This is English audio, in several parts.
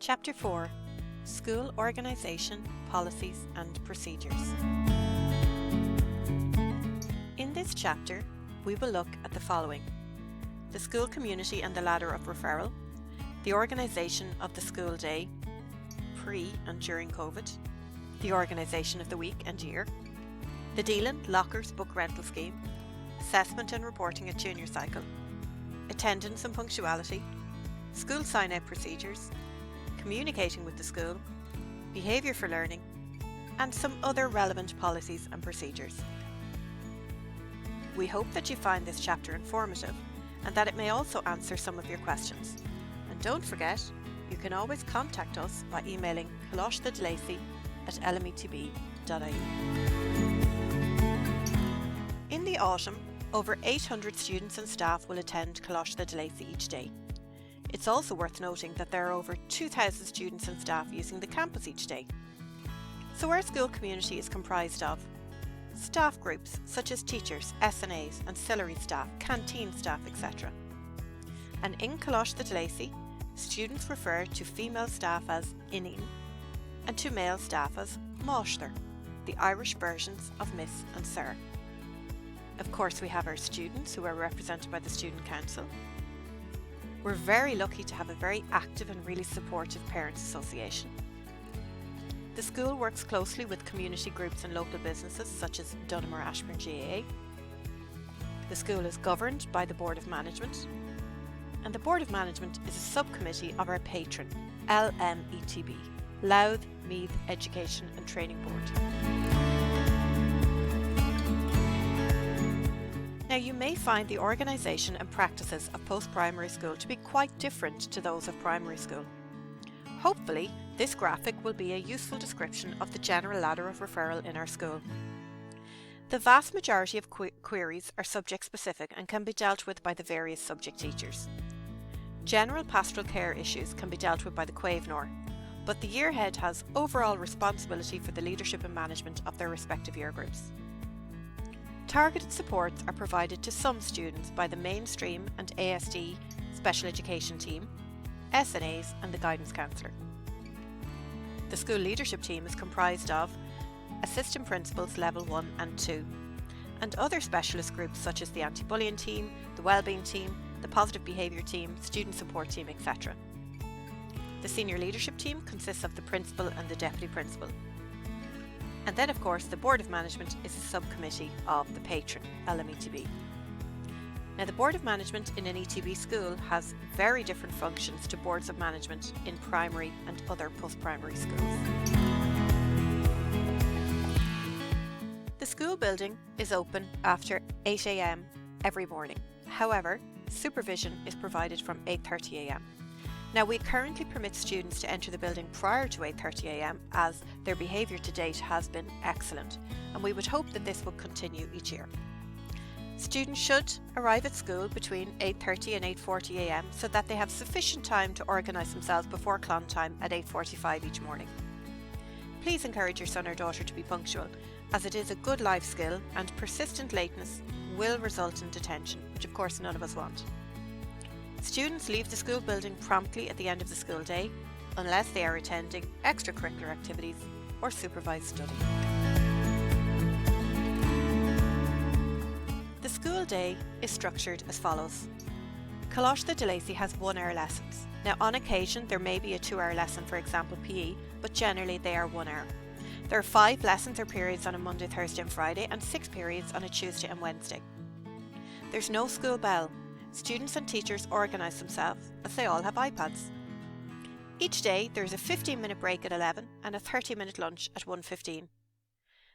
Chapter 4: School Organisation, Policies and Procedures. In this chapter, we will look at the following: the school community and the ladder of referral, the organisation of the school day, pre and during COVID, the organisation of the week and year, the Deland Lockers book rental scheme, assessment and reporting at junior cycle, attendance and punctuality, school sign-out procedures, communicating with the school, behaviour for learning, and some other relevant policies and procedures. We hope that you find this chapter informative and that it may also answer some of your questions. And don't forget, you can always contact us by emailing coloshdelacy@lmetb.ie. In the autumn, over 800 students and staff will attend Coláiste de Lacy each day. It's also worth noting that there are over 2,000 students and staff using the campus each day. So our school community is comprised of staff groups such as teachers, SNAs, ancillary staff, canteen staff, etc. And in Coláiste de Lacy, students refer to female staff as Inine and to male staff as Máiste, the Irish versions of Miss and Sir. Of course, we have our students who are represented by the Student Council. We're very lucky to have a very active and really supportive Parents Association. The school works closely with community groups and local businesses such as Dunamore Ashburn GAA. The school is governed by the Board of Management, and the Board of Management is a subcommittee of our patron, LMETB, Louth Meath Education and Training Board. Now, you may find the organisation and practices of post-primary school to be quite different to those of primary school. Hopefully, this graphic will be a useful description of the general ladder of referral in our school. The vast majority of queries are subject-specific and can be dealt with by the various subject teachers. General pastoral care issues can be dealt with by the Quavenor, but the year head has overall responsibility for the leadership and management of their respective year groups. Targeted supports are provided to some students by the mainstream and ASD special education team, SNAs and the guidance counsellor. The school leadership team is comprised of assistant principals level 1 and 2 and other specialist groups such as the anti-bullying team, the wellbeing team, the positive behaviour team, student support team, etc. The senior leadership team consists of the principal and the deputy principal. And then, of course, the Board of Management is a subcommittee of the patron, LMETB. Now, the Board of Management in an ETB school has very different functions to boards of management in primary and other post-primary schools. The school building is open after 8 a.m. every morning. However, supervision is provided from 8:30 a.m. Now, we currently permit students to enter the building prior to 8:30 a.m. as their behaviour to date has been excellent, and we would hope that this will continue each year. Students should arrive at school between 8:30 and 8:40 a.m. so that they have sufficient time to organise themselves before clon time at 8:45 each morning. Please encourage your son or daughter to be punctual, as it is a good life skill and persistent lateness will result in detention, which of course none of us want. Students leave the school building promptly at the end of the school day, unless they are attending extracurricular activities or supervised study. The school day is structured as follows. Coláiste de Lacy has 1 hour lessons. Now, on occasion there may be a 2-hour lesson, for example PE, but generally they are 1 hour. There are 5 lessons or periods on a Monday, Thursday and Friday, and 6 periods on a Tuesday and Wednesday. There's no school bell. Students and teachers organise themselves as they all have iPads. Each day there is a 15-minute break at 11 and a 30-minute lunch at 1:15.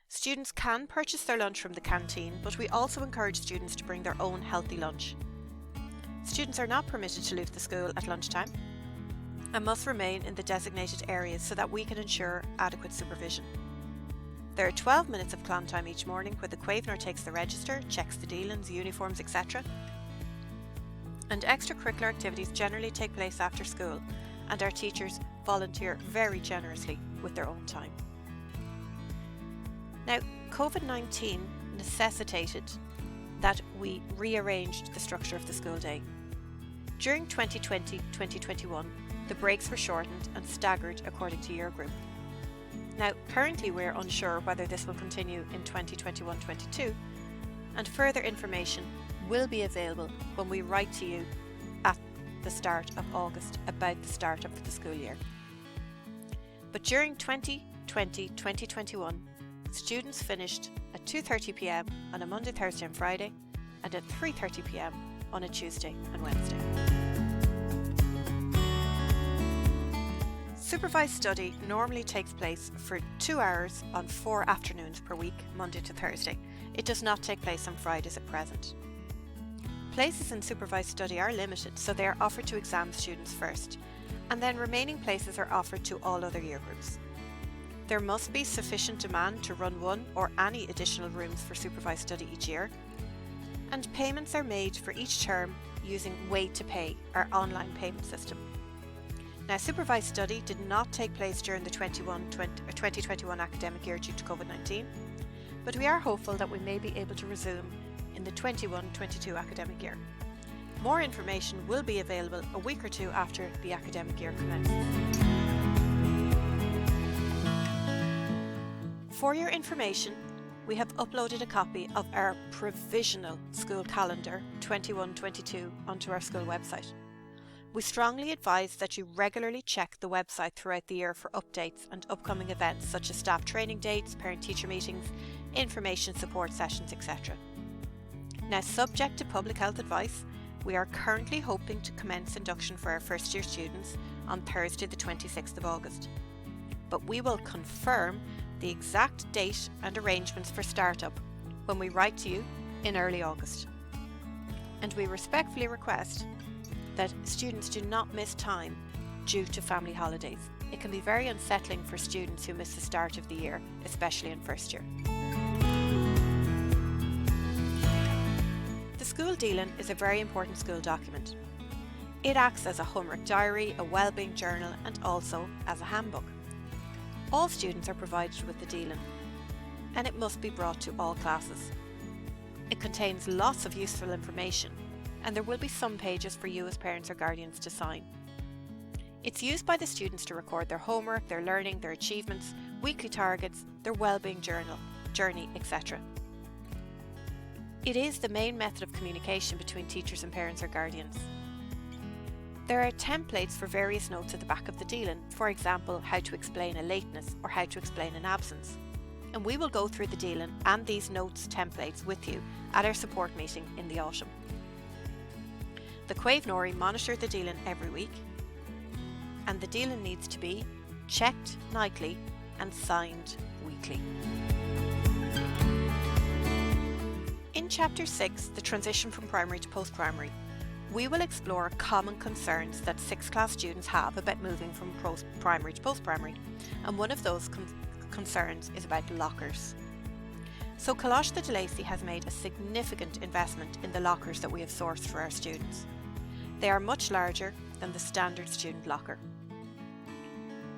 Students can purchase their lunch from the canteen, but we also encourage students to bring their own healthy lunch. Students are not permitted to leave the school at lunchtime and must remain in the designated areas so that we can ensure adequate supervision. There are 12 minutes of clon time each morning where the Quavenor takes the register, checks the dealings, uniforms, etc. And extracurricular activities generally take place after school, and our teachers volunteer very generously with their own time. Now, COVID-19 necessitated that we rearranged the structure of the school day. During 2020-2021, The breaks were shortened and staggered according to year group. Now, currently we're unsure whether this will continue in 2021-22, and further information will be available when we write to you at the start of August about the start of the school year. But during 2020-2021, students finished at 2:30 p.m. on a Monday, Thursday and Friday, and at 3:30 p.m. on a Tuesday and Wednesday. Supervised study normally takes place for 2 hours on 4 afternoons per week, Monday to Thursday. It does not take place on Fridays at present. Places in supervised study are limited, so they are offered to exam students first, and then remaining places are offered to all other year groups. There must be sufficient demand to run one or any additional rooms for supervised study each year, and payments are made for each term using Wait to Pay, our online payment system. Now, supervised study did not take place during the 2021 academic year due to COVID-19, but we are hopeful that we may be able to resume in the 21-22 academic year. More information will be available a week or two after the academic year commences. For your information, we have uploaded a copy of our provisional school calendar 21-22 onto our school website. We strongly advise that you regularly check the website throughout the year for updates and upcoming events such as staff training dates, parent-teacher meetings, information support sessions, etc. Now, subject to public health advice, we are currently hoping to commence induction for our first year students on Thursday the 26th of August. But we will confirm the exact date and arrangements for startup when we write to you in early August. And we respectfully request that students do not miss time due to family holidays. It can be very unsettling for students who miss the start of the year, especially in first year. The School Dealing is a very important school document. It acts as a homework diary, a wellbeing journal and also as a handbook. All students are provided with the Dealing, and it must be brought to all classes. It contains lots of useful information, and there will be some pages for you as parents or guardians to sign. It's used by the students to record their homework, their learning, their achievements, weekly targets, their wellbeing journey, etc. It is the main method of communication between teachers and parents or guardians. There are templates for various notes at the back of the Dealing, for example, how to explain a lateness or how to explain an absence. And we will go through the Dealing and these notes templates with you at our support meeting in the autumn. The Quaeve Nori monitor the Dealing every week, and the Dealing needs to be checked nightly and signed weekly. In Chapter 6, the transition from primary to post-primary, we will explore common concerns that 6th class students have about moving from primary to post-primary, and one of those concerns is about lockers. So Coláiste de Lacy has made a significant investment in the lockers that we have sourced for our students. They are much larger than the standard student locker.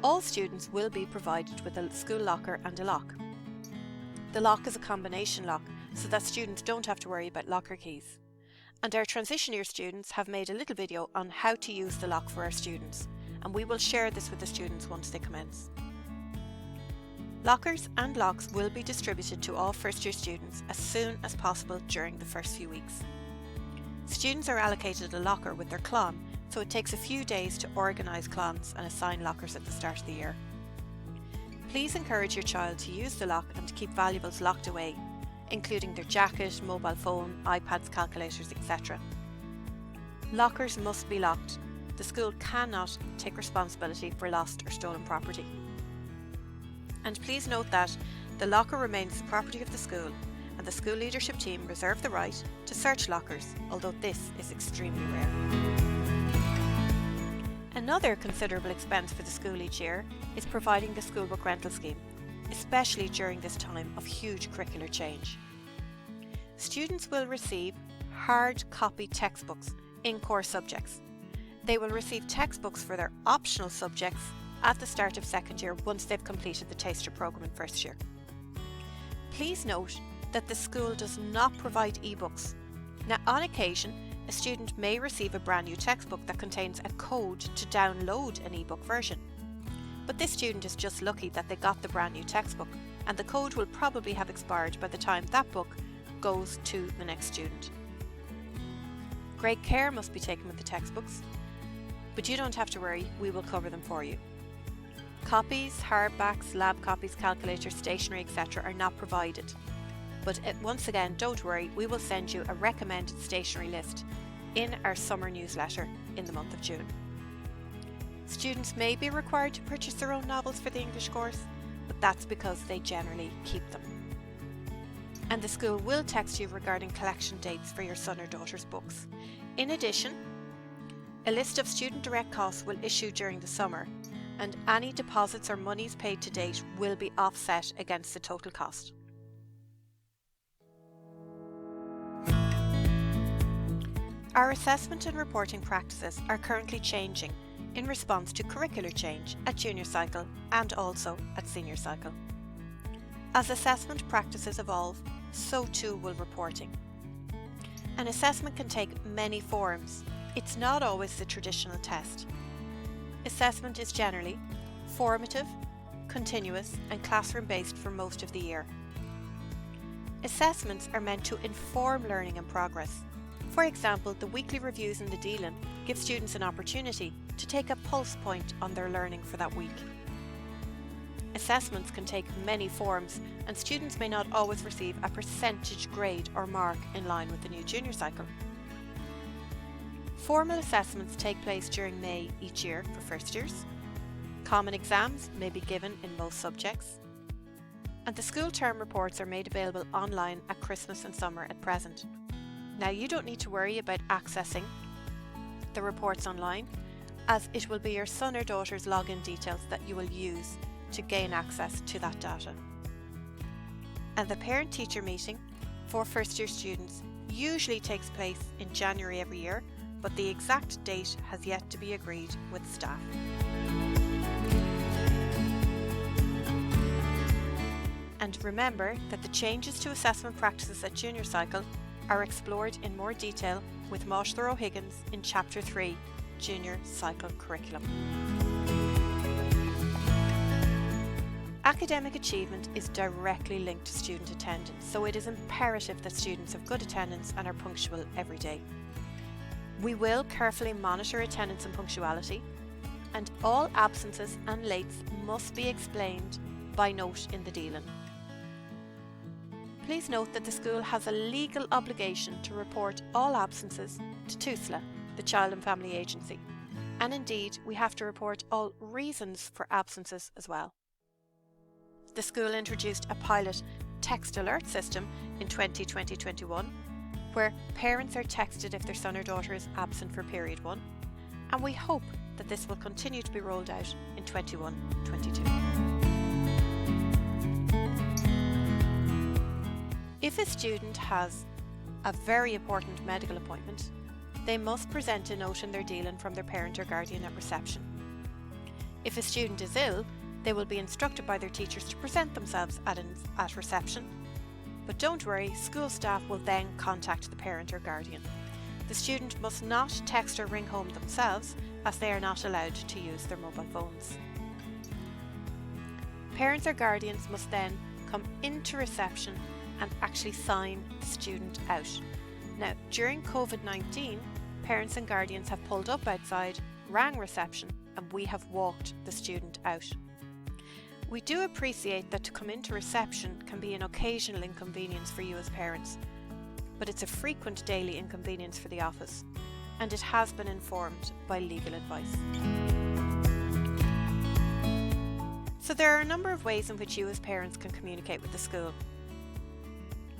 All students will be provided with a school locker and a lock. The lock is a combination lock so that students don't have to worry about locker keys. And our transition year students have made a little video on how to use the lock for our students, and we will share this with the students once they commence. Lockers and locks will be distributed to all first year students as soon as possible during the first few weeks. Students are allocated a locker with their clon, so it takes a few days to organise clons and assign lockers at the start of the year. Please encourage your child to use the lock and to keep valuables locked away, including their jacket, mobile phone, iPads, calculators, etc. Lockers must be locked. The school cannot take responsibility for lost or stolen property. And please note that the locker remains the property of the school, and the school leadership team reserve the right to search lockers, although this is extremely rare. Another considerable expense for the school each year is providing the schoolbook rental scheme, especially during this time of huge curricular change. Students will receive hard copy textbooks in core subjects. They will receive textbooks for their optional subjects at the start of second year once they've completed the taster programme in first year. Please note that the school does not provide ebooks. Now, on occasion, a student may receive a brand new textbook that contains a code to download an ebook version. But this student is just lucky that they got the brand new textbook, and the code will probably have expired by the time that book goes to the next student. Great care must be taken with the textbooks, but you don't have to worry, we will cover them for you. Copies, hardbacks, lab copies, calculators, stationery, etc. are not provided. But once again, don't worry, we will send you a recommended stationery list in our summer newsletter in the month of June. Students may be required to purchase their own novels for the English course, but that's because they generally keep them. And the school will text you regarding collection dates for your son or daughter's books. In addition, a list of student direct costs will issue during the summer, and any deposits or monies paid to date will be offset against the total cost. Our assessment and reporting practices are currently changing in response to curricular change at junior cycle and also at senior cycle. As assessment practices evolve, so too will reporting. An assessment can take many forms. It's not always the traditional test. Assessment is generally formative, continuous and classroom-based for most of the year. Assessments are meant to inform learning and progress. For example, the weekly reviews in the Dealin give students an opportunity to take a pulse point on their learning for that week. Assessments can take many forms, and students may not always receive a percentage grade or mark in line with the new junior cycle. Formal assessments take place during May each year for first years. Common exams may be given in most subjects. And the school term reports are made available online at Christmas and summer at present. Now you don't need to worry about accessing the reports online, as it will be your son or daughter's login details that you will use to gain access to that data. And the parent-teacher meeting for first year students usually takes place in January every year, but the exact date has yet to be agreed with staff. And remember that the changes to assessment practices at junior cycle are explored in more detail with Máiste O'Higgins in Chapter 3, Junior Cycle Curriculum. Academic achievement is directly linked to student attendance, so it is imperative that students have good attendance and are punctual every day. We will carefully monitor attendance and punctuality, and all absences and lates must be explained by note in the Dealin. Please note that the school has a legal obligation to report all absences to TUSLA, the Child and Family Agency, and indeed we have to report all reasons for absences as well. The school introduced a pilot text alert system in 2020-21 where parents are texted if their son or daughter is absent for period 1, and we hope that this will continue to be rolled out in 21-22. If a student has a very important medical appointment, they must present a note in their Dealin from their parent or guardian at reception. If a student is ill, they will be instructed by their teachers to present themselves at reception. But don't worry, school staff will then contact the parent or guardian. The student must not text or ring home themselves, as they are not allowed to use their mobile phones. Parents or guardians must then come into reception and actually sign the student out. Now, during COVID-19, parents and guardians have pulled up outside, rang reception, and we have walked the student out. We do appreciate that to come into reception can be an occasional inconvenience for you as parents, but it's a frequent daily inconvenience for the office, and it has been informed by legal advice. So there are a number of ways in which you as parents can communicate with the school.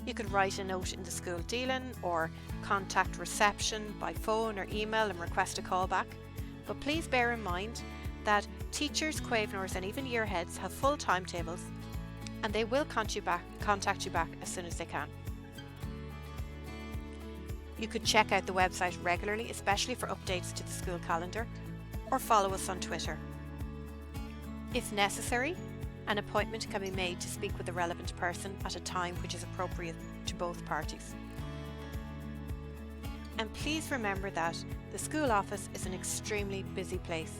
You could write a note in the school Dealin or contact reception by phone or email and request a callback, but please bear in mind that teachers, Quavenors and even year heads have full timetables, and they will contact you back as soon as they can. You could check out the website regularly, especially for updates to the school calendar, or follow us on Twitter. If necessary, an appointment can be made to speak with the relevant person at a time which is appropriate to both parties. And please remember that the school office is an extremely busy place.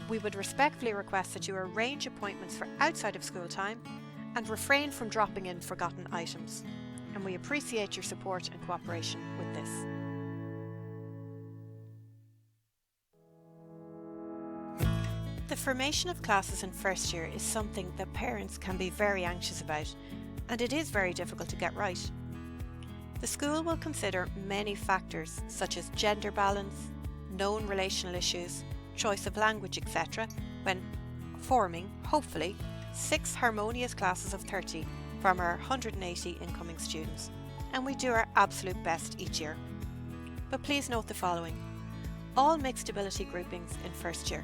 We would respectfully request that you arrange appointments for outside of school time and refrain from dropping in forgotten items. And we appreciate your support and cooperation with this. The formation of classes in first year is something that parents can be very anxious about, and it is very difficult to get right. The school will consider many factors such as gender balance, known relational issues, choice of language, etc. when forming, hopefully, 6 harmonious classes of 30 from our 180 incoming students, and we do our absolute best each year. But please note the following: all mixed ability groupings in first year.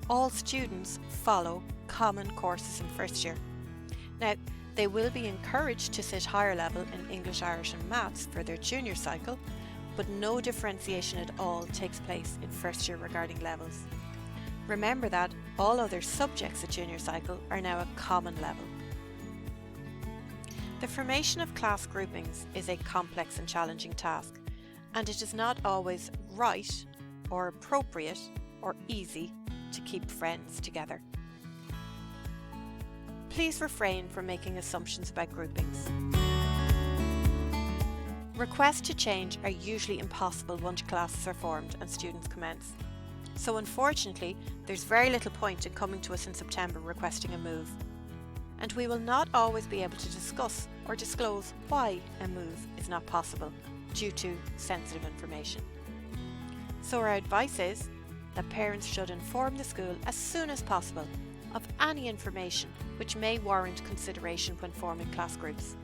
All students follow common courses in first year. Now, they will be encouraged to sit higher level in English, Irish and Maths for their junior cycle, but no differentiation at all takes place in first year regarding levels. Remember that all other subjects at junior cycle are now a common level. The formation of class groupings is a complex and challenging task, and it is not always right or appropriate or easy to keep friends together. Please refrain from making assumptions about groupings. Requests to change are usually impossible once classes are formed and students commence. So unfortunately, there's very little point in coming to us in September requesting a move. And we will not always be able to discuss or disclose why a move is not possible due to sensitive information. So our advice is that parents should inform the school as soon as possible of any information which may warrant consideration when forming class groups.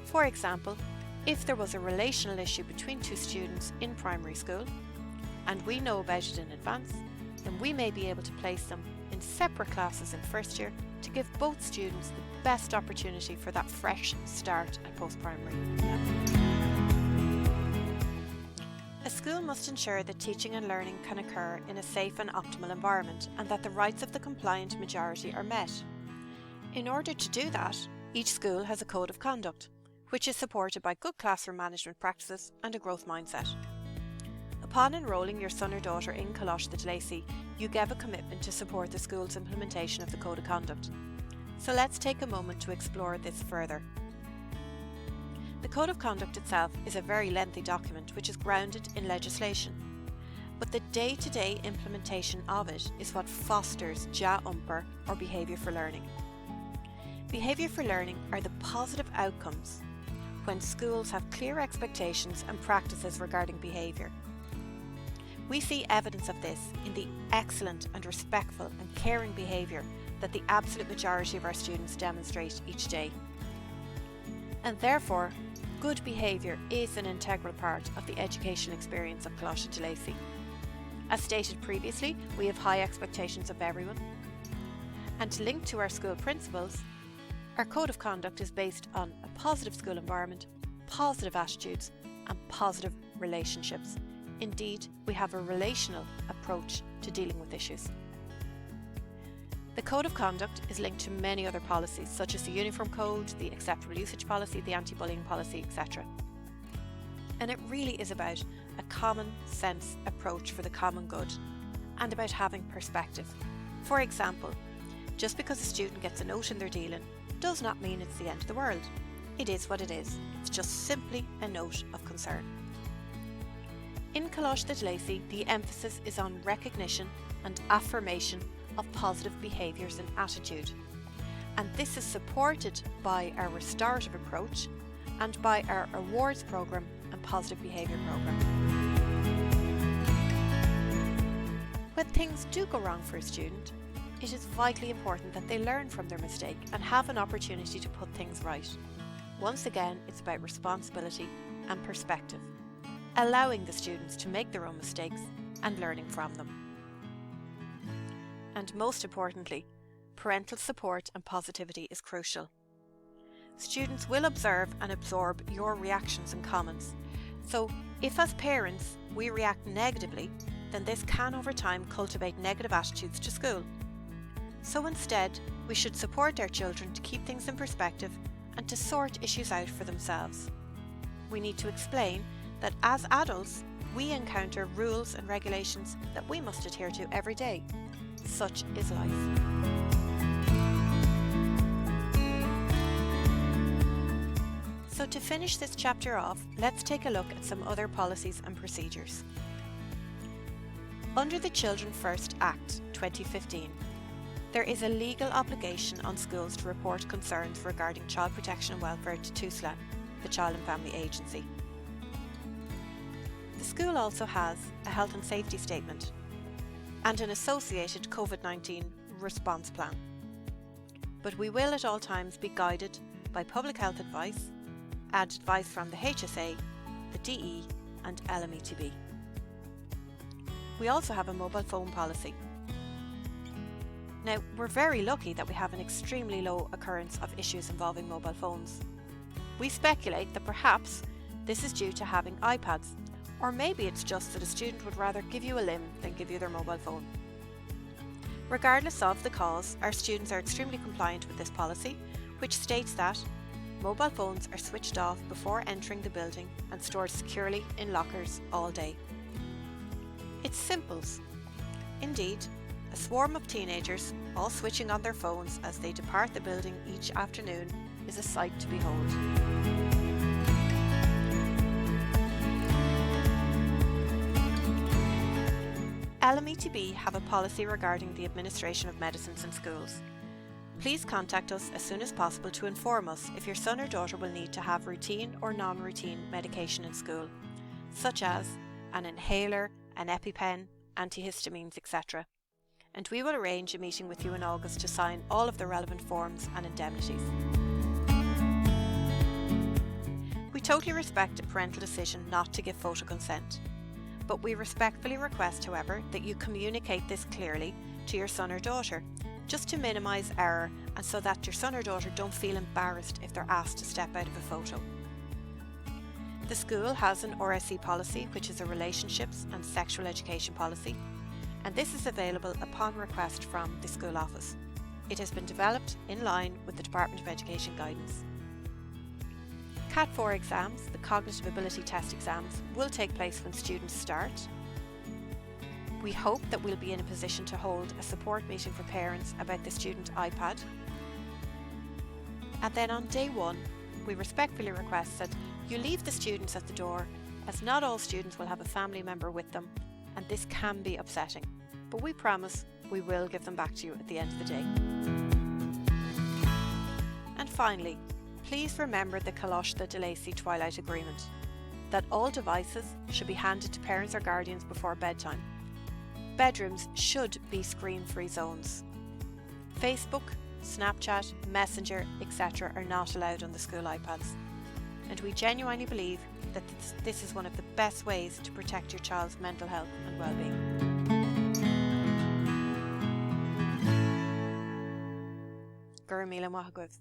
For example, if there was a relational issue between 2 students in primary school and we know about it in advance, then we may be able to place them in separate classes in first year to give both students the best opportunity for that fresh start at post-primary level. A school must ensure that teaching and learning can occur in a safe and optimal environment and that the rights of the compliant majority are met. In order to do that, each school has a code of conduct, which is supported by good classroom management practices and a growth mindset. Upon enrolling your son or daughter in Coláiste de Lacy, you give a commitment to support the school's implementation of the code of conduct. So let's take a moment to explore this further. The Code of Conduct itself is a very lengthy document which is grounded in legislation, but the day-to-day implementation of it is what fosters Ja Umper, or behaviour for learning. Behaviour for learning are the positive outcomes when schools have clear expectations and practices regarding behaviour. We see evidence of this in the excellent and respectful and caring behaviour that the absolute majority of our students demonstrate each day. And therefore, good behaviour is an integral part of the education experience of Coláiste de Lacy. As stated previously, we have high expectations of everyone. And linked to our school principles, our code of conduct is based on a positive school environment, positive attitudes and positive relationships. Indeed, we have a relational approach to dealing with issues. The Code of Conduct is linked to many other policies such as the Uniform Code, the Acceptable Usage Policy, the Anti-Bullying Policy, etc. And it really is about a common sense approach for the common good and about having perspective. For example, just because a student gets a note in their dealing does not mean it's the end of the world. It is what it is. It's just simply a note of concern. In Coláiste de Lacy, the emphasis is on recognition and affirmation of positive behaviours and attitude, and this is supported by our restorative approach and by our awards programme and positive behaviour programme. When things do go wrong for a student, it is vitally important that they learn from their mistake and have an opportunity to put things right. Once again, it's about responsibility and perspective, allowing the students to make their own mistakes and learning from them. And most importantly, parental support and positivity is crucial. Students will observe and absorb your reactions and comments. So if as parents we react negatively, then this can over time cultivate negative attitudes to school. So instead, we should support our children to keep things in perspective and to sort issues out for themselves. We need to explain that as adults, we encounter rules and regulations that we must adhere to every day. Such is life. So to finish this chapter off, let's take a look at some other policies and procedures. Under the Children First Act 2015, there is a legal obligation on schools to report concerns regarding child protection and welfare to TUSLAN, the Child and Family Agency. The school also has a health and safety statement and an associated COVID-19 response plan. But we will at all times be guided by public health advice and advice from the HSA, the DE and LMETB. We also have a mobile phone policy. Now, we're very lucky that we have an extremely low occurrence of issues involving mobile phones. We speculate that perhaps this is due to having iPads, or maybe it's just that a student would rather give you a limb than give you their mobile phone. Regardless of the cause, our students are extremely compliant with this policy, which states that mobile phones are switched off before entering the building and stored securely in lockers all day. It's simples. Indeed, a swarm of teenagers, all switching on their phones as they depart the building each afternoon, is a sight to behold. LMETB have a policy regarding the administration of medicines in schools. Please contact us as soon as possible to inform us if your son or daughter will need to have routine or non-routine medication in school, such as an inhaler, an EpiPen, antihistamines, etc. And we will arrange a meeting with you in August to sign all of the relevant forms and indemnities. We totally respect a parental decision not to give photo consent, but we respectfully request, however, that you communicate this clearly to your son or daughter, just to minimise error and so that your son or daughter don't feel embarrassed if they're asked to step out of a photo. The school has an RSE policy, which is a relationships and sexual education policy, and this is available upon request from the school office. It has been developed in line with the Department of Education guidance. Cat 4 exams, the cognitive ability test exams, will take place when students start. We hope that we'll be in a position to hold a support meeting for parents about the student iPad. And then on day 1, we respectfully request that you leave the students at the door, as not all students will have a family member with them, and this can be upsetting, but we promise we will give them back to you at the end of the day. And finally, please remember the Coláiste de Lacy Twilight Agreement, that all devices should be handed to parents or guardians before bedtime. Bedrooms should be screen-free zones. Facebook, Snapchat, Messenger, etc. are not allowed on the school iPads. And we genuinely believe that this is one of the best ways to protect your child's mental health and well-being. Gur míle maith agaibh.